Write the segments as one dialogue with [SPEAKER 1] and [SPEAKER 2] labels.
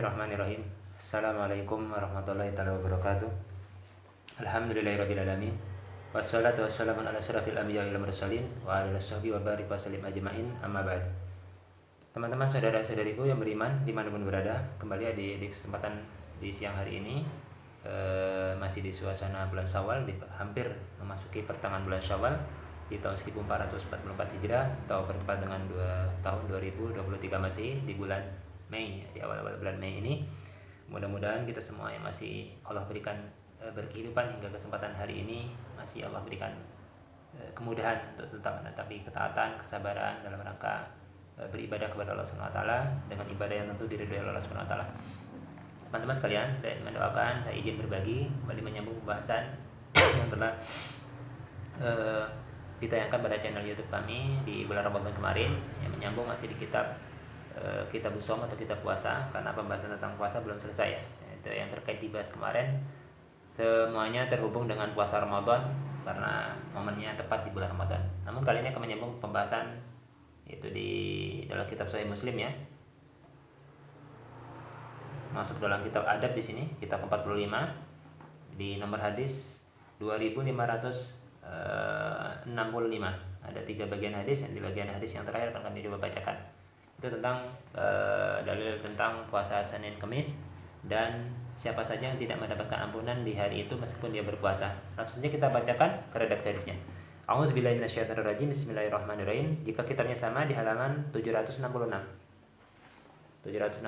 [SPEAKER 1] Bismillahirrahmanirrahim. Assalamualaikum warahmatullahi wabarakatuh. Alhamdulillahirrabbilalamin. Wassalatu wassalamu ala asyrafil anbiya'i wal mursalin wa ala sahbihi wa barik wa sallim ajma'in, amma ba'd. Teman-teman, saudara-saudariku yang beriman dimanapun berada, kembali di kesempatan di siang hari ini masih di suasana bulan Syawal, hampir memasuki pertengahan bulan Syawal di tahun 1444 Hijrah atau bertepat dengan tahun 2023 Masehi, di bulan Mei, di awal-awal bulan Mei ini. Mudah-mudahan kita semua yang masih Allah berikan berkehidupan hingga kesempatan hari ini, masih Allah berikan kemudahan untuk tetap menetapi ketaatan, kesabaran dalam rangka beribadah kepada Allah Subhanahu wa taala dengan ibadah yang tentu diridhoi Allah Subhanahu wa taala. Teman-teman sekalian, selain mendoakan, saya izin berbagi kembali menyambung pembahasan yang telah ditayangkan pada channel YouTube kami di bulan Ramadan kemarin, yang menyambung masih di kitab Shaum atau kitab puasa, karena pembahasan tentang puasa belum selesai ya. Itu yang terkait dibahas kemarin, semuanya terhubung dengan puasa Ramadan karena momennya tepat di bulan Ramadan. Namun kali ini akan menyambung pembahasan itu di dalam kitab Sahih Muslim ya. Masuk dalam kitab adab di sini, kitab 45 di nomor hadis 2565. Ada 3 bagian hadis, dan di bagian hadis yang terakhir akan kami coba bacakan. Itu tentang dalil tentang puasa Senin Kamis dan siapa saja yang tidak mendapatkan ampunan di hari itu meskipun dia berpuasa. Langsung saja kita bacakan ke redaksi hadisnya. A'udzubillahi minasyaitonirrajim. Bismillahirrahmanirrahim. Jika kitabnya sama di halaman 766. 766,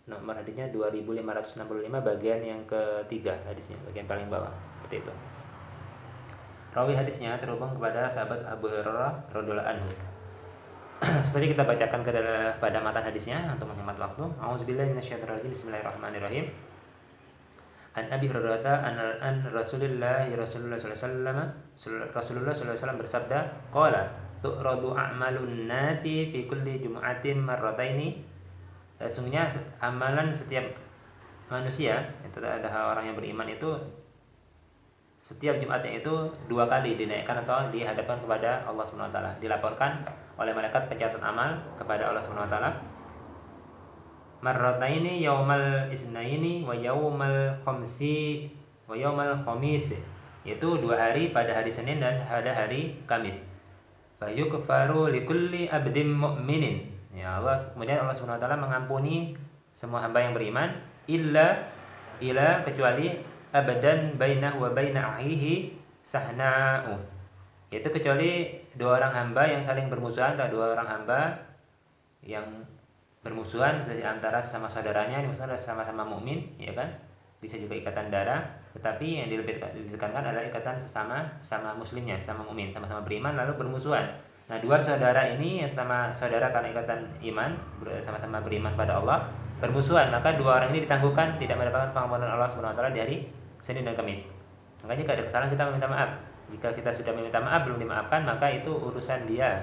[SPEAKER 1] nomor hadisnya 2565, bagian yang ketiga hadisnya, bagian paling bawah, seperti itu. Rawi hadisnya terhubung kepada sahabat Abu Hurairah radhiyallahu anhu. Langsung saja kita bacakan pada matan hadisnya untuk menghemat waktu. A'udzubillahi minasyaitonirrajim. Bismillahirrahmanirrahim. An Abi Hurairah an Rasulullah sallallahu alaihi wasallam bersabda, qala tu'radu a'malun nasi fi kulli jumu'atin marrataini. Sesungguhnya amalan setiap manusia, itu ada orang yang beriman itu setiap Jumatnya itu 2 kali dinaikkan atau dihadapkan kepada Allah Subhanahu wa taala, dilaporkan oleh malaikat pencatat amal kepada Allah Subhanahu wa taala. Marrataini yaumal isnaini wa yaumal khamsi wa yaumal khamis, yaitu 2 hari, pada hari Senin dan pada hari Kamis. Fa yukfaru likulli abdin mu'minin. Ya Allah, kemudian Allah Subhanahu wa taala mengampuni semua hamba yang beriman illa kecuali abadan bainahu wa baina akhihi sahna'u, yaitu kecuali 2 orang hamba yang saling bermusuhan, atau 2 orang hamba yang bermusuhan dari antara sama saudaranya, misalnya sama-sama mukmin, ya kan? Bisa juga ikatan darah, tetapi yang ditekankan adalah ikatan sesama muslimnya, sama mukmin, sama-sama beriman lalu bermusuhan. Nah, 2 saudara ini yang sama saudara karena ikatan iman, sama-sama beriman pada Allah, bermusuhan, maka 2 orang ini ditangguhkan tidak mendapatkan pengampunan Allah Subhanahu wa taala di hari Senin dan Kamis. Makanya jika ada kesalahan kita meminta maaf. Jika kita sudah meminta maaf belum dimaafkan, maka itu urusan dia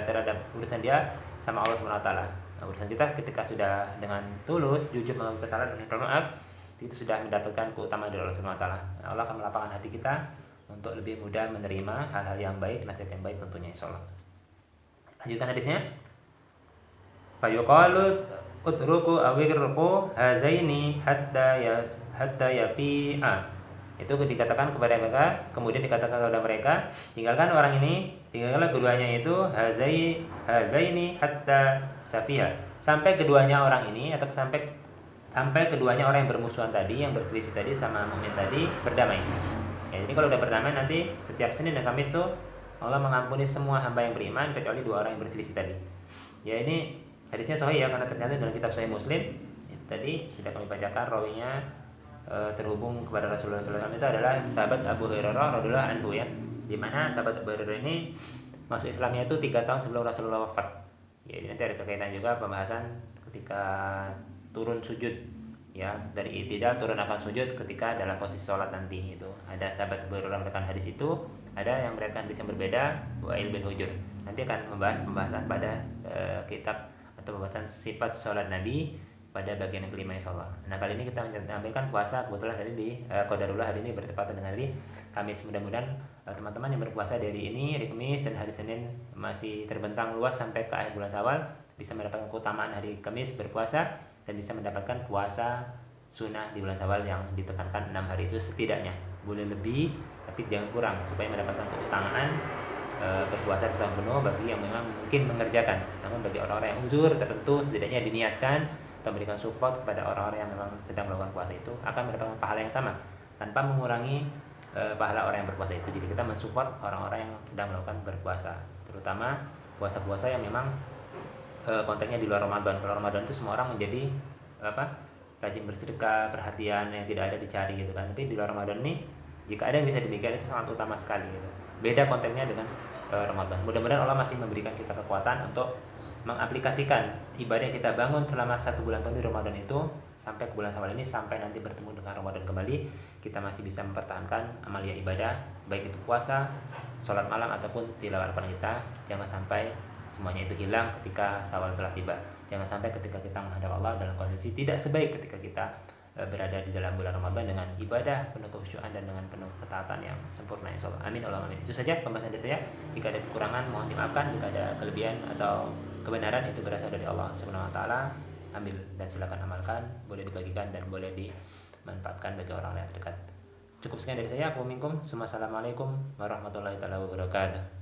[SPEAKER 1] terhadap urusan dia sama Allah Subhanahu wa taala. Nah, urusan kita ketika sudah dengan tulus, jujur mengaku kesalahan dan minta maaf, itu sudah mendapatkan keutamaan dari Allah Subhanahu wa taala. Nah, Allah akan melapangkan hati kita untuk lebih mudah menerima hal-hal yang baik, nasihat yang baik tentunya, insyaallah. Lanjutkan hadisnya. Fa yuqalu utruku awirruku hazaini hatta yafi'a. Itu dikatakan kepada mereka, kemudian dikatakan kepada mereka, tinggalkanlah keduanya itu hazaini hatta safiha, sampai keduanya orang ini, atau sampai keduanya orang yang bermusuhan tadi, yang berselisih tadi sama mukmin tadi, berdamai. Ya, jadi kalau udah berdamai, nanti setiap Senin dan Kamis tuh Allah mengampuni semua hamba yang beriman kecuali 2 orang yang berselisih tadi. Ya, ini hadisnya sahih ya, karena ternyata dalam kitab Sahih Muslim itu tadi sudah kami bacakan, rawinya terhubung kepada Rasulullah SAW itu adalah sahabat Abu Hurairah radhiyallahu anhu ya, dimana sahabat Abu Hurairah ini masuk Islamnya itu 3 tahun sebelum Rasulullah wafat. Jadi nanti ada berkaitan juga pembahasan ketika turun sujud ya, dari i'tidal turun akan sujud ketika dalam posisi sholat nanti. Itu ada sahabat Abu Hurairah meriwayatkan hadis itu, ada yang meriwayatkan hadis yang berbeda, Wa'il bin Hujr. Nanti akan membahas pembahasan pada kitab atau pembahasan sifat sholat Nabi pada bagian yang kelima, insyaallah. Nah, kali ini kita menampilkan puasa, kebetulan hari ini qadarullah hari ini bertepatan dengan hari Kamis. Mudah-mudahan teman-teman yang berpuasa dari ini, hari Kamis dan hari Senin masih terbentang luas sampai ke akhir bulan Syawal, bisa mendapatkan keutamaan hari Kamis berpuasa dan bisa mendapatkan puasa sunnah di bulan Syawal yang ditekankan 6 hari itu setidaknya. Boleh lebih tapi jangan kurang, supaya mendapatkan keutamaan berpuasa setahun penuh bagi yang memang mungkin mengerjakan. Namun bagi orang-orang yang uzur tertentu, setidaknya diniatkan atau memberikan support kepada orang-orang yang memang sedang melakukan puasa itu akan mendapatkan pahala yang sama tanpa mengurangi pahala orang yang berpuasa itu. Jadi kita mensupport orang-orang yang sedang melakukan berpuasa, terutama puasa-puasa yang memang konteksnya di luar Ramadan. Kalau Ramadan itu semua orang menjadi rajin bersedekah, perhatian yang tidak ada dicari gitu kan. Tapi di luar Ramadan nih, jika ada yang bisa demikian itu sangat utama sekali gitu. Beda konteksnya dengan Ramadan. Mudah-mudahan Allah masih memberikan kita kekuatan untuk mengaplikasikan ibadah yang kita bangun selama 1 bulan penuh di Ramadan itu sampai ke bulan Syawal ini, sampai nanti bertemu dengan Ramadan kembali, kita masih bisa mempertahankan amalia ibadah, baik itu puasa, sholat malam ataupun tilawah Al-Quran kita. Jangan sampai semuanya itu hilang ketika Syawal telah tiba. Jangan sampai ketika kita menghadap Allah dalam kondisi tidak sebaik ketika kita berada di dalam bulan Ramadan dengan ibadah penuh kekhusyuan dan dengan penuh ketaatan yang sempurna, insyaallah. Amin Allahumma amin. Itu saja pembahasan dari saya. Jika ada kekurangan mohon dimaafkan, jika ada kelebihan atau kebenaran itu berasal dari Allah Subhanahu wa taala. Ambil dan silakan amalkan, boleh dibagikan dan boleh dimanfaatkan bagi orang yang terdekat. Cukup sekian dari saya. Assalamualaikum warahmatullahi wabarakatuh.